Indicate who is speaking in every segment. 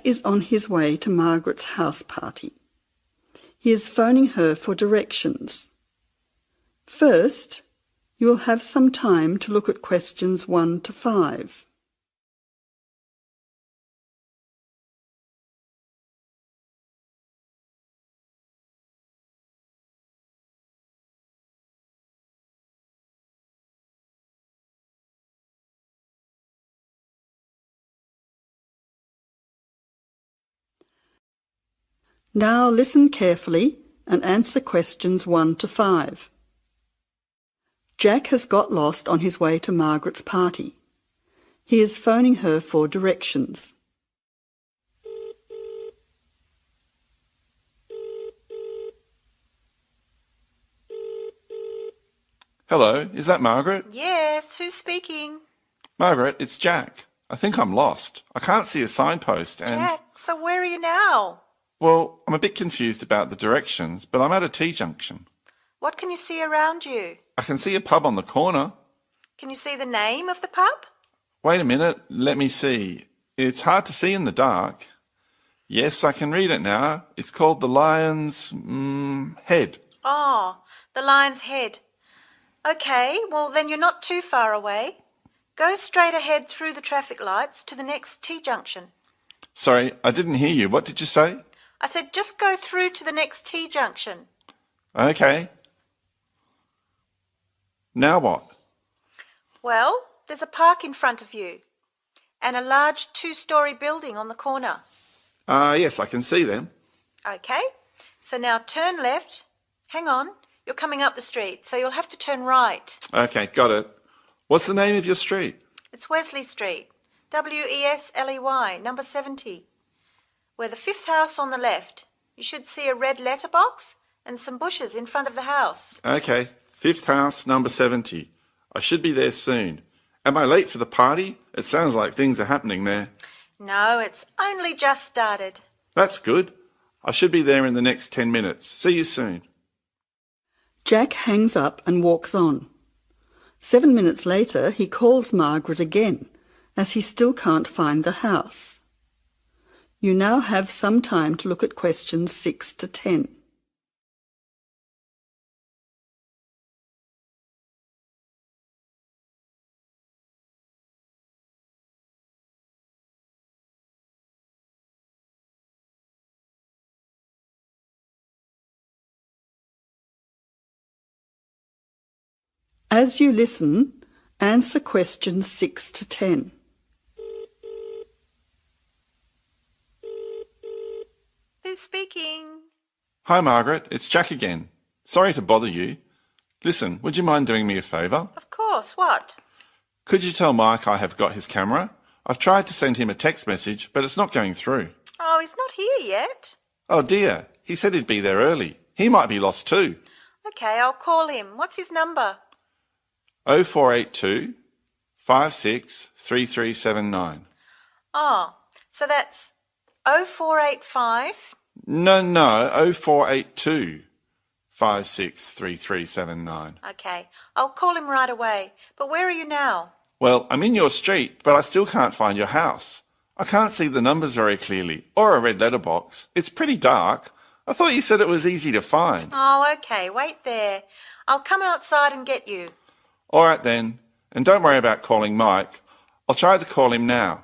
Speaker 1: is on his way to Margaret's house party. He is phoning her for directions. First, you will have some time to look at questions 1 to 5. Now listen carefully and answer questions 1 to 5. Jack has got lost on his way to Margaret's party. He is phoning her for directions.
Speaker 2: Hello, is that Margaret?
Speaker 3: Yes, who's speaking?
Speaker 2: Margaret, it's Jack. I think I'm lost. I can't see a signpost and...
Speaker 3: Jack, so where are you now?
Speaker 2: Well, I'm a bit confused about the directions, but I'm at a T-junction.
Speaker 3: What can you see around you?
Speaker 2: I can see a pub on the corner.
Speaker 3: Can you see the name of the pub?
Speaker 2: Wait a minute, let me see. It's hard to see in the dark. Yes, I can read it now. It's called the Lion's Head.
Speaker 3: Oh, the Lion's Head. Okay, well then you're not too far away. Go straight ahead through the traffic lights to the next T-junction.
Speaker 2: Sorry, I didn't hear you. What did you say?
Speaker 3: I said just go through to the next T-junction.
Speaker 2: Okay. Now what?
Speaker 3: Well, there's a park in front of you and a large 2-storey building on the corner.
Speaker 2: Yes, I can see them.
Speaker 3: Okay, so now turn left. Hang on, you're coming up the street, so you'll have to turn right.
Speaker 2: Okay, got it. What's the name of your street?
Speaker 3: It's Wesley Street, Wesley, number 70. We're the 5th house on the left. You should see a red letterbox and some bushes in front of the house.
Speaker 2: Okay, 5th house, number 70. I should be there soon. Am I late for the party? It sounds like things are happening there.
Speaker 3: No, it's only just started.
Speaker 2: That's good. I should be there in the next 10 minutes. See you soon.
Speaker 1: Jack hangs up and walks on. 7 minutes later, he calls Margaret again, as he still can't find the house. You now have some time to look at questions 6 to 10. As you listen, answer questions 6 to 10.
Speaker 3: Who's speaking?
Speaker 2: Hi, Margaret. It's Jack again. Sorry to bother you. Listen, would you mind doing me a favour?
Speaker 3: Of course, what?
Speaker 2: Could you tell Mike I have got his camera? I've tried to send him a text message, but it's not going through.
Speaker 3: Oh, he's not here yet.
Speaker 2: Oh dear, he said he'd be there early. He might be lost too.
Speaker 3: Okay, I'll call him. What's his number?
Speaker 2: 0482 563379.
Speaker 3: Oh, so that's 0485.
Speaker 2: No, 0482 563379.
Speaker 3: Okay, I'll call him right away. But where are you now?
Speaker 2: Well, I'm in your street, but I still can't find your house. I can't see the numbers very clearly, or a red letterbox. It's pretty dark. I thought you said it was easy to find.
Speaker 3: Oh, okay, wait there. I'll come outside and get you.
Speaker 2: All right then, and don't worry about calling Mike. I'll try to call him now.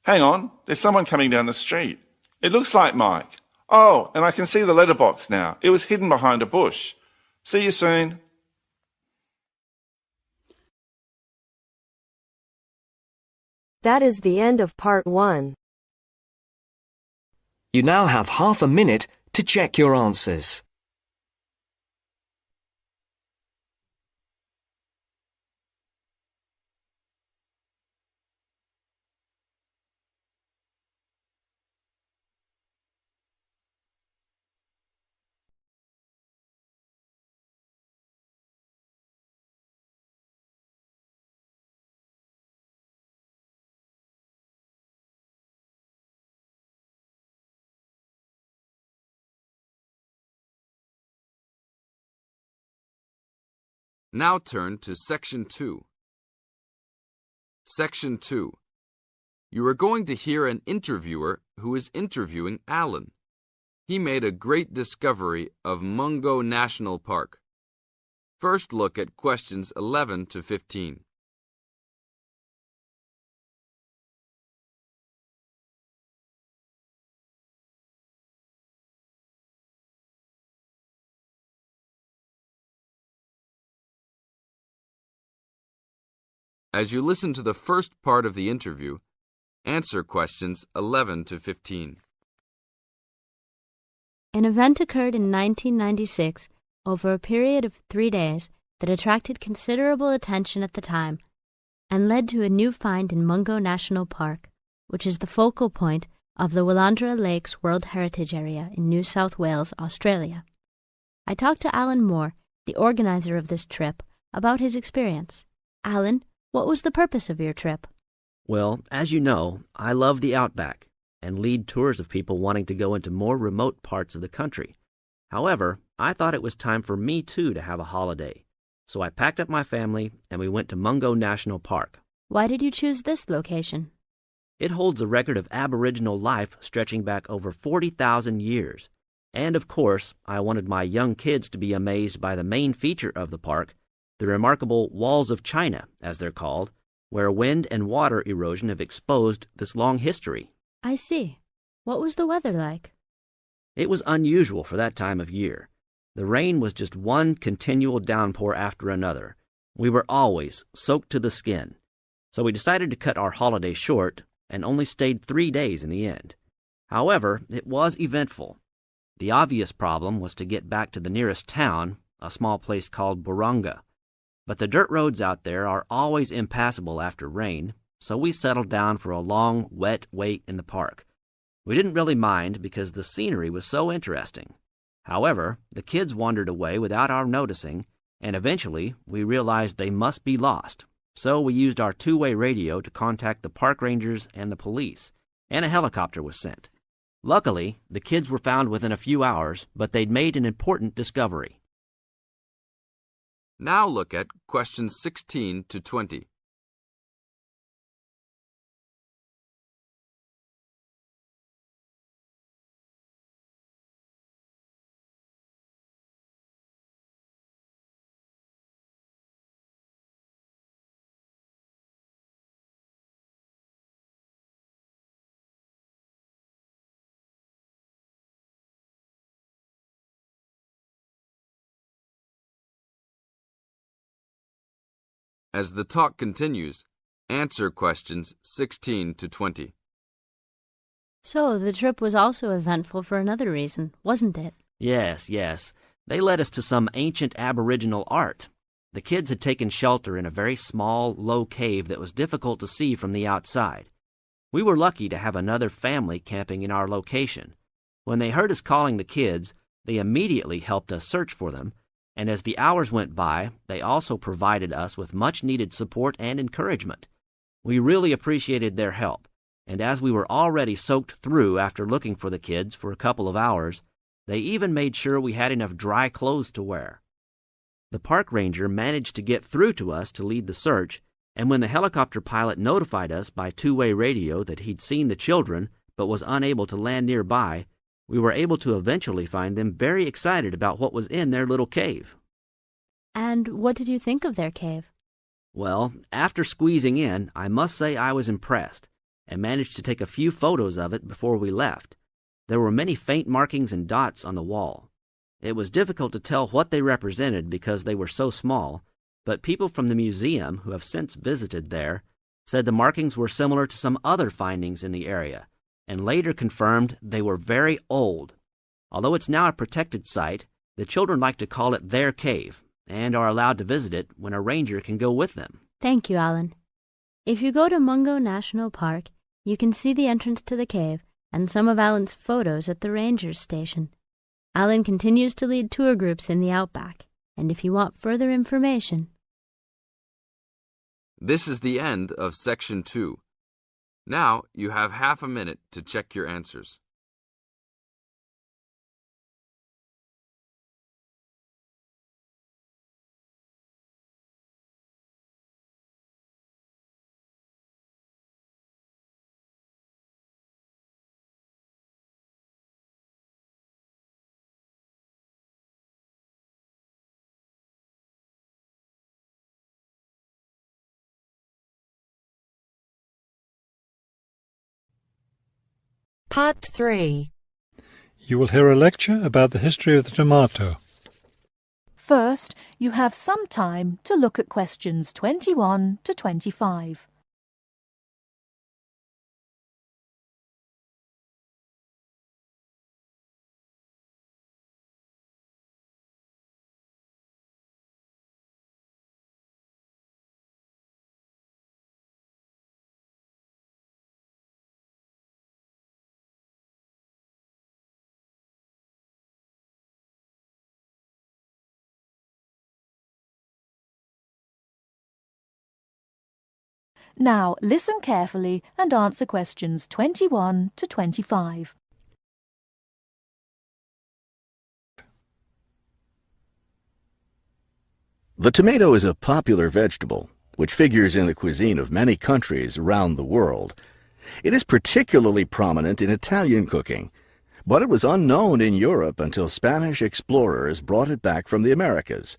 Speaker 2: Hang on, there's someone coming down the street. It looks like Mike. Oh, and I can see the letterbox now. It was hidden behind a bush. See you soon.
Speaker 4: That is the end of part 1.
Speaker 5: You now have half a minute to check your answers.
Speaker 6: Now turn to Section 2. Section 2. You are going to hear an interviewer who is interviewing Alan. He made a great discovery of Mungo National Park. First, look at questions 11 to 15. As you listen to the first part of the interview, answer questions 11 to 15.
Speaker 4: An event occurred in 1996 over a period of 3 days that attracted considerable attention at the time and led to a new find in Mungo National Park, which is the focal point of the Willandra Lakes World Heritage Area in New South Wales, Australia. I talked to Alan Moore, the organizer of this trip, about his experience. Alan, what was the purpose of your trip?
Speaker 7: Well, as you know, I love the outback and lead tours of people wanting to go into more remote parts of the country. However, I thought it was time for me too to have a holiday. So I packed up my family and we went to Mungo National Park.
Speaker 4: Why did you choose this location?
Speaker 7: It holds a record of Aboriginal life stretching back over 40,000 years. And of course, I wanted my young kids to be amazed by the main feature of the park, the remarkable Walls of China, as they're called, where wind and water erosion have exposed this long history.
Speaker 4: I see. What was the weather like?
Speaker 7: It was unusual for that time of year. The rain was just one continual downpour after another. We were always soaked to the skin. So we decided to cut our holiday short and only stayed 3 days in the end. However, it was eventful. The obvious problem was to get back to the nearest town, a small place called Burunga. But the dirt roads out there are always impassable after rain, so we settled down for a long, wet wait in the park. We didn't really mind because the scenery was so interesting. However, the kids wandered away without our noticing, and eventually we realized they must be lost. So we used our two-way radio to contact the park rangers and the police, and a helicopter was sent. Luckily, the kids were found within a few hours, but they'd made an important discovery.
Speaker 6: Now look at questions 16 to 20. As the talk continues, answer questions 16 to 20.
Speaker 4: So, the trip was also eventful for another reason, wasn't it?
Speaker 7: Yes. They led us to some ancient Aboriginal art. The kids had taken shelter in a very small, low cave that was difficult to see from the outside. We were lucky to have another family camping in our location. When they heard us calling the kids, they immediately helped us search for them, and as the hours went by, they also provided us with much-needed support and encouragement. We really appreciated their help, and as we were already soaked through after looking for the kids for a couple of hours, they even made sure we had enough dry clothes to wear. The park ranger managed to get through to us to lead the search, and when the helicopter pilot notified us by two-way radio that he'd seen the children but was unable to land nearby, we were able to eventually find them very excited about what was in their little cave.
Speaker 4: And what did you think of their cave?
Speaker 7: Well, after squeezing in, I must say I was impressed, and managed to take a few photos of it before we left. There were many faint markings and dots on the wall. It was difficult to tell what they represented because they were so small, but people from the museum who have since visited there said the markings were similar to some other findings in the area, and later confirmed they were very old. Although it's now a protected site, the children like to call it their cave, and are allowed to visit it when a ranger can go with them.
Speaker 4: Thank you, Alan. If you go to Mungo National Park, you can see the entrance to the cave and some of Alan's photos at the ranger's station. Alan continues to lead tour groups in the outback, and if you want further information...
Speaker 6: This is the end of Section 2. Now you have half a minute to check your answers.
Speaker 8: Part 3.
Speaker 9: You will hear a lecture about the history of the tomato.
Speaker 10: First, you have some time to look at questions 21 to 25. Now, listen carefully and answer questions 21 to 25.
Speaker 11: The tomato is a popular vegetable, which figures in the cuisine of many countries around the world. It is particularly prominent in Italian cooking, but it was unknown in Europe until Spanish explorers brought it back from the Americas.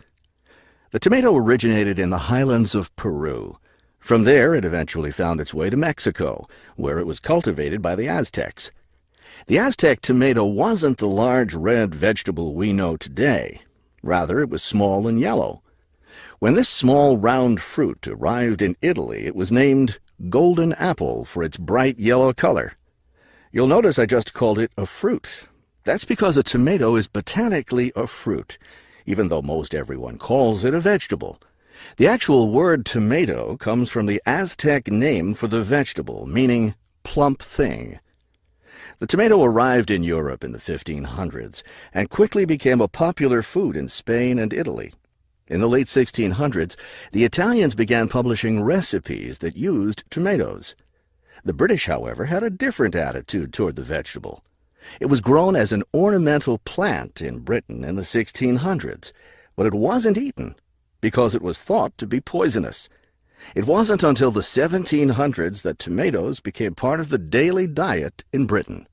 Speaker 11: The tomato originated in the highlands of Peru. From there, it eventually found its way to Mexico, where it was cultivated by the Aztecs. The Aztec tomato wasn't the large red vegetable we know today. Rather, it was small and yellow. When this small round fruit arrived in Italy, it was named golden apple for its bright yellow color. You'll notice I just called it a fruit. That's because a tomato is botanically a fruit, even though most everyone calls it a vegetable. The actual word tomato comes from the Aztec name for the vegetable, meaning plump thing. The tomato arrived in Europe in the 1500s and quickly became a popular food in Spain and Italy. In the late 1600s, the Italians began publishing recipes that used tomatoes. The British, however, had a different attitude toward the vegetable. It was grown as an ornamental plant in Britain in the 1600s, but it wasn't eaten because it was thought to be poisonous. It wasn't until the 1700s that tomatoes became part of the daily diet in Britain.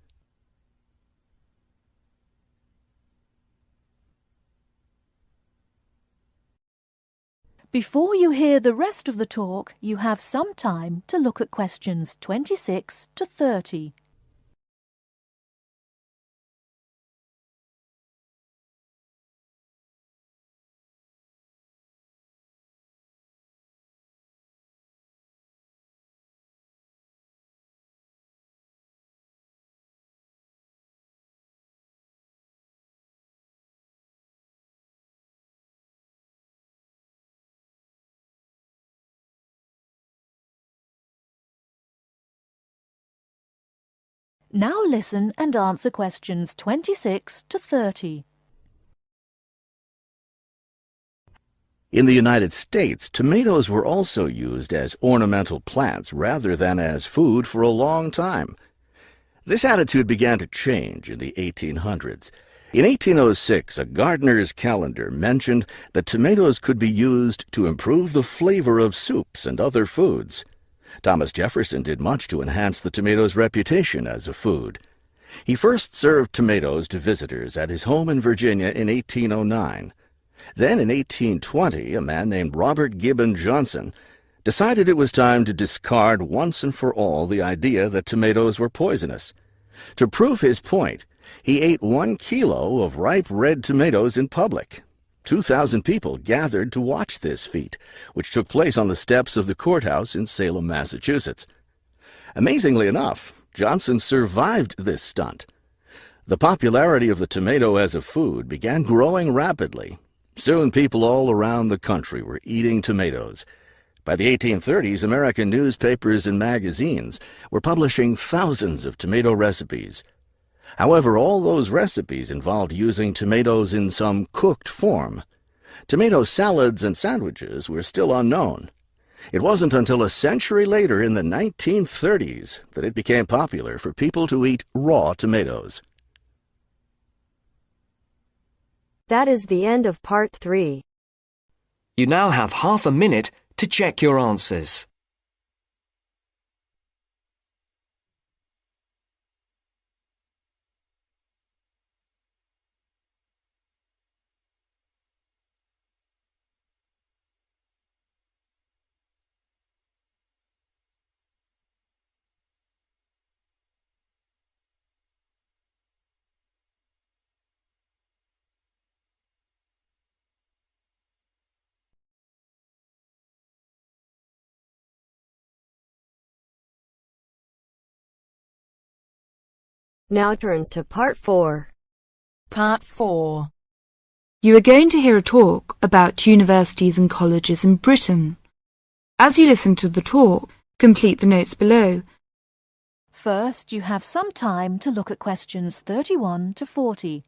Speaker 10: Before you hear the rest of the talk, you have some time to look at questions 26 to 30. Now listen and answer questions 26 to 30.
Speaker 11: In the United States, tomatoes were also used as ornamental plants rather than as food for a long time. This attitude began to change in the 1800s. In 1806, a gardener's calendar mentioned that tomatoes could be used to improve the flavor of soups and other foods. Thomas Jefferson did much to enhance the tomato's reputation as a food. He first served tomatoes to visitors at his home in Virginia in 1809. Then in 1820, a man named Robert Gibbon Johnson decided it was time to discard once and for all the idea that tomatoes were poisonous. To prove his point, he ate 1 kilo of ripe red tomatoes in public. 2,000 people gathered to watch this feat, which took place on the steps of the courthouse in Salem, Massachusetts. Amazingly enough, Johnson survived this stunt. The popularity of the tomato as a food began growing rapidly. Soon people all around the country were eating tomatoes. By the 1830s, American newspapers and magazines were publishing thousands of tomato recipes. However, all those recipes involved using tomatoes in some cooked form. Tomato salads and sandwiches were still unknown. It wasn't until a century later, in the 1930s, that it became popular for people to eat raw tomatoes.
Speaker 8: That is the end of Part 3.
Speaker 5: You now have half a minute to check your answers.
Speaker 8: Now turns to Part 4.
Speaker 10: Part 4.
Speaker 12: You are going to hear a talk about universities and colleges in Britain. As you listen to the talk, complete the notes below.
Speaker 10: First, you have some time to look at questions 31 to 40.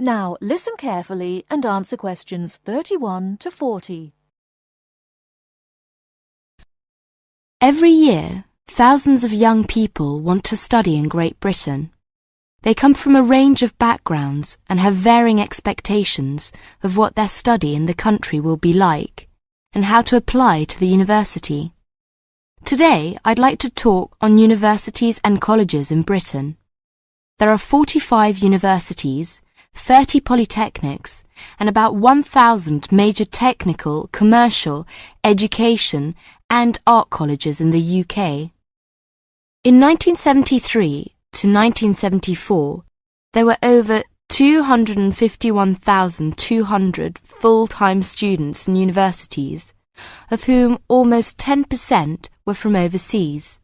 Speaker 10: Now listen carefully and answer questions 31 to 40.
Speaker 4: Every year, thousands of young people want to study in Great Britain. They come from a range of backgrounds and have varying expectations of what their study in the country will be like and how to apply to the university. Today, I'd like to talk on universities and colleges in Britain. There are 45 universities, 30 polytechnics, and about 1,000 major technical, commercial, education, and art colleges in the UK. In 1973 to 1974, there were over 251,200 full-time students in universities, of whom almost 10% were from overseas.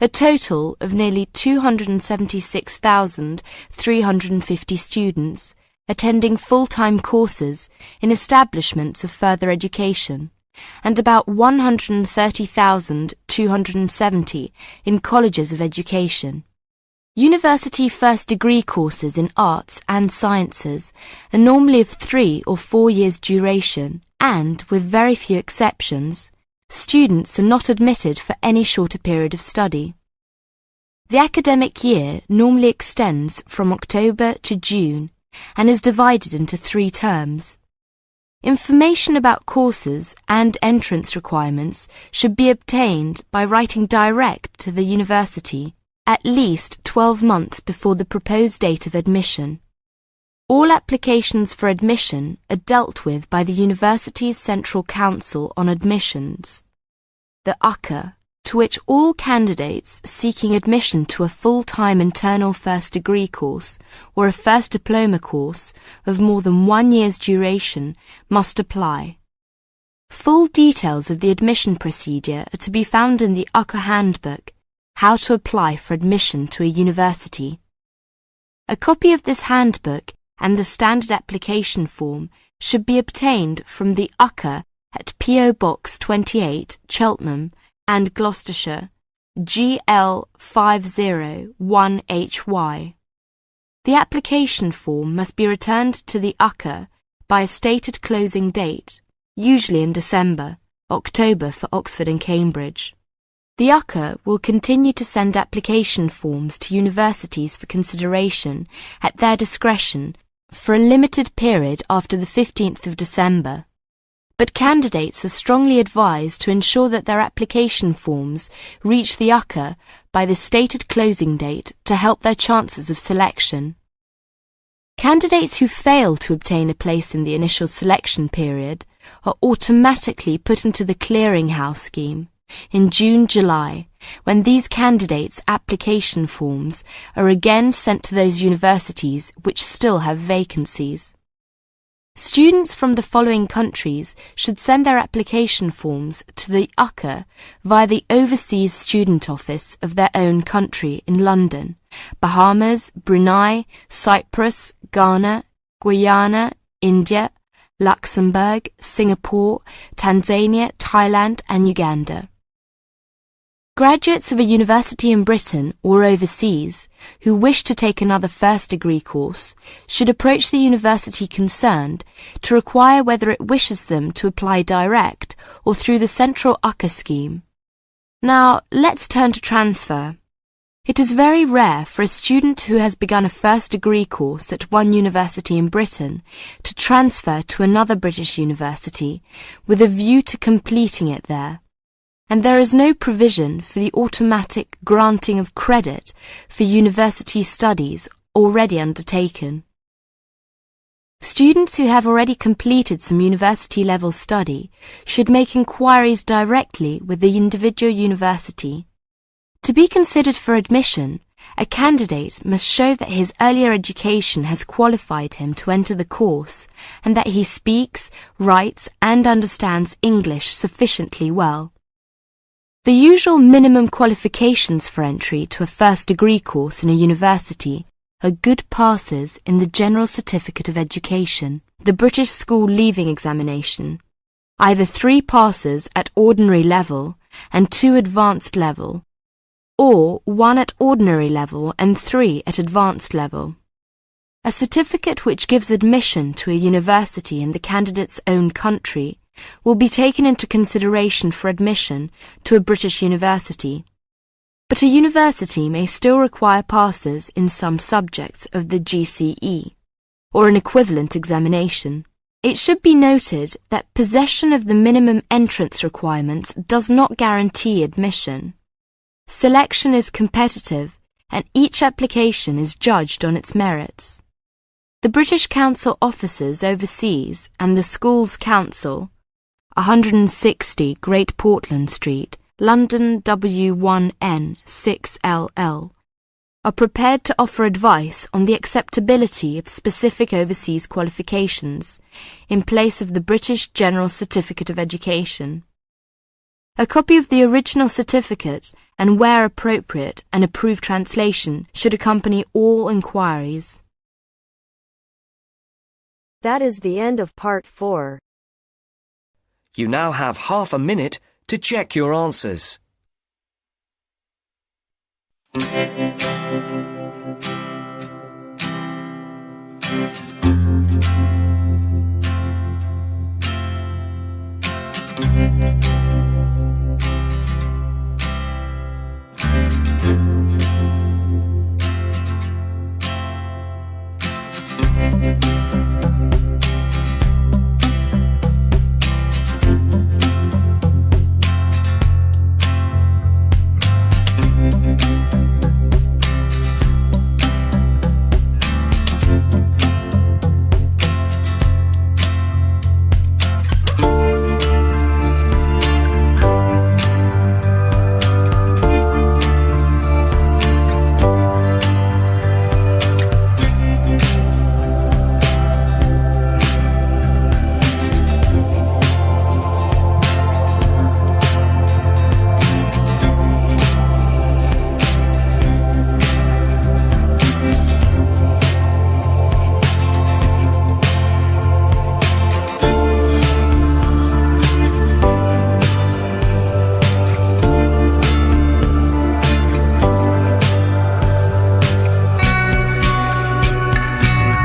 Speaker 4: A total of nearly 276,350 students attending full-time courses in establishments of further education, and about 130,270 in colleges of education. University first degree courses in arts and sciences are normally of 3 or 4 years duration, and, with very few exceptions, students are not admitted for any shorter period of study. The academic year normally extends from October to June and is divided into 3 terms. Information about courses and entrance requirements should be obtained by writing direct to the university at least 12 months before the proposed date of admission. All applications for admission are dealt with by the University's Central Council on Admissions, the UCA, to which all candidates seeking admission to a full-time internal first degree course or a first diploma course of more than 1 year's duration must apply. Full details of the admission procedure are to be found in the UCA Handbook, How to Apply for Admission to a University. A copy of this handbook and the standard application form should be obtained from the UCA at P.O. Box 28, Cheltenham and Gloucestershire, GL501HY. The application form must be returned to the UCA by a stated closing date, usually in December, October for Oxford and Cambridge. The UCA will continue to send application forms to universities for consideration at their discretion for a limited period after the 15th of December. But candidates are strongly advised to ensure that their application forms reach the UCA by the stated closing date to help their chances of selection. Candidates who fail to obtain a place in the initial selection period are automatically put into the clearinghouse scheme in June-July, when these candidates' application forms are again sent to those universities which still have vacancies. Students from the following countries should send their application forms to the UCA via the Overseas Student Office of their own country in London: Bahamas, Brunei, Cyprus, Ghana, Guyana, India, Luxembourg, Singapore, Tanzania, Thailand and Uganda. Graduates of a university in Britain or overseas who wish to take another first degree course should approach the university concerned to require whether it wishes them to apply direct or through the central UCA scheme. Now, let's turn to transfer.
Speaker 12: It is very rare for a student who has begun a first degree course at one university in Britain to transfer to another British university with a view to completing it there, and there is no provision for the automatic granting of credit for university studies already undertaken. Students who have already completed some university-level study should make inquiries directly with the individual university. To be considered for admission, a candidate must show that his earlier education has qualified him to enter the course and that he speaks, writes and understands English sufficiently well. The usual minimum qualifications for entry to a first degree course in a university are good passes in the General Certificate of Education, the British School Leaving Examination, either 3 passes at ordinary level and 2 advanced level, or 1 at ordinary level and 3 at advanced level. A certificate which gives admission to a university in the candidate's own country will be taken into consideration for admission to a British university, but a university may still require passes in some subjects of the GCE, or an equivalent examination. It should be noted that possession of the minimum entrance requirements does not guarantee admission. Selection is competitive, and each application is judged on its merits. The British Council offices overseas and the Schools Council, 160 Great Portland Street, London W1N 6LL, are prepared to offer advice on the acceptability of specific overseas qualifications in place of the British General Certificate of Education. A copy of the original certificate and, where appropriate, an approved translation should accompany all inquiries.
Speaker 8: That is the end of part 4.
Speaker 5: You now have half a minute to check your answers.